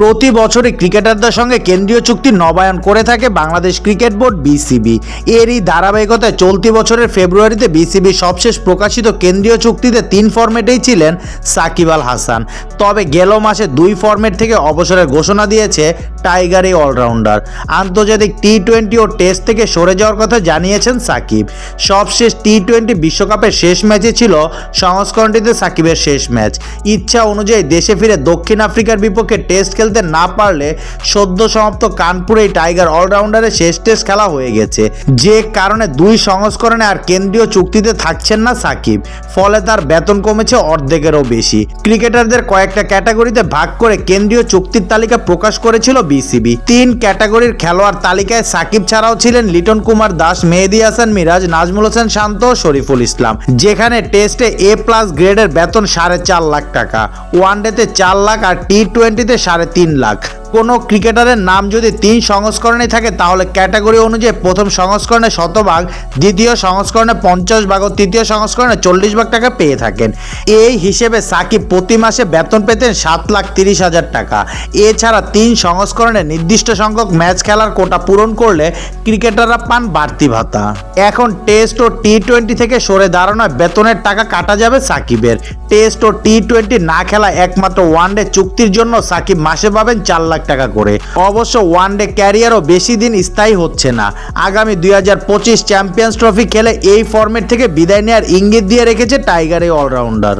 প্রতি বছরই ক্রিকেটারদের সঙ্গে কেন্দ্রীয় চুক্তি নবায়ন করে থাকে বাংলাদেশ ক্রিকেট বোর্ড বিসিবি। এরই ধারাবাহিকতায় চলতি বছরের ফেব্রুয়ারিতে বিসিবি সবশেষ প্রকাশিত কেন্দ্রীয় চুক্তিতে 3 ফরম্যাটেই ছিলেন সাকিব আল হাসান। তবে গেল মাসে 2 ফরম্যাট থেকে অবসরের ঘোষণা দিয়েছে টাইগার এই অলরাউন্ডার। আন্তর্জাতিক টি-20 ও টেস্ট থেকে সরে যাওয়ার কথা জানিয়েছেন সাকিব। সবশেষ টি-20 বিশ্বকাপের শেষ ম্যাচে ছিল সংস্করণটিতে সাকিবের শেষ ম্যাচ। ইচ্ছা অনুযায়ী দেশে ফিরে দক্ষিণ আফ্রিকার বিপক্ষে টেস্ট খেলতে না পারলে সদ্য সমাপ্ত কানপুরেই টাইগার অলরাউন্ডারের শেষ টেস্ট খেলা হয়ে গেছে, যে কারণে 2 সংস্করণে আর কেন্দ্রীয় চুক্তিতে থাকছেন না সাকিব। ফলে তার বেতন কমেছে অর্ধেকেরও বেশি। ক্রিকেটারদের কয়েকটা ক্যাটাগরিতে ভাগ করে কেন্দ্রীয় চুক্তির তালিকা প্রকাশ করেছিল বিসিবি। 3 ক্যাটাগরির খেলোয়াড় তালিকায় সাকিব ছাড়াও ছিলেন লিটন কুমার দাস, মেহেদী হাসান মিরাজ, নাজমুল হোসেন শান্ত, শরীফুল ইসলাম। যেখানে টেস্টে A+ গ্রেডের বেতন 4.5 লাখ টাকা, ওয়ানডেতে 4 লাখ আর টি-20তে 3.5 লাখ। কোনো ক্রিকেটারের নাম যদি 3 সংস্করণে থাকে তাহলে ক্যাটাগরি অনুযায়ী প্রথম সংস্করণে শতভাগ, দ্বিতীয় সংস্করণে 50 ভাগ ও তৃতীয় সংস্করণে 40 ভাগ টাকা পেয়ে থাকেন। এই হিসেবে সাকিব প্রতি মাসে বেতন পেতেন 7,30,000 টাকা। এছাড়া 3 সংস্করণে নির্দিষ্ট সংখ্যক ম্যাচ খেলার কোটা পূরণ করলে ক্রিকেটাররা পান বাড়তি ভাতা। এখন টেস্ট ও টি-20 থেকে সরে দাঁড়ানোয় বেতনের টাকা কাটা যাবে সাকিবের। টেস্ট ও টি-20 না খেলা একমাত্র ওয়ানডে চুক্তির জন্য সাকিব মাসে পাবেন 4 লাখ টাকা করে। অবশ্য ওয়ানডে ক্যারিয়ারও বেশি দিন স্থায়ী হচ্ছে না। আগামী 2025 চ্যাম্পিয়ন্স ট্রফি খেলে এই ফরম্যাট থেকে বিদায় নেওয়ার ইঙ্গিত দিয়ে রেখেছে টাইগার এই অলরাউন্ডার।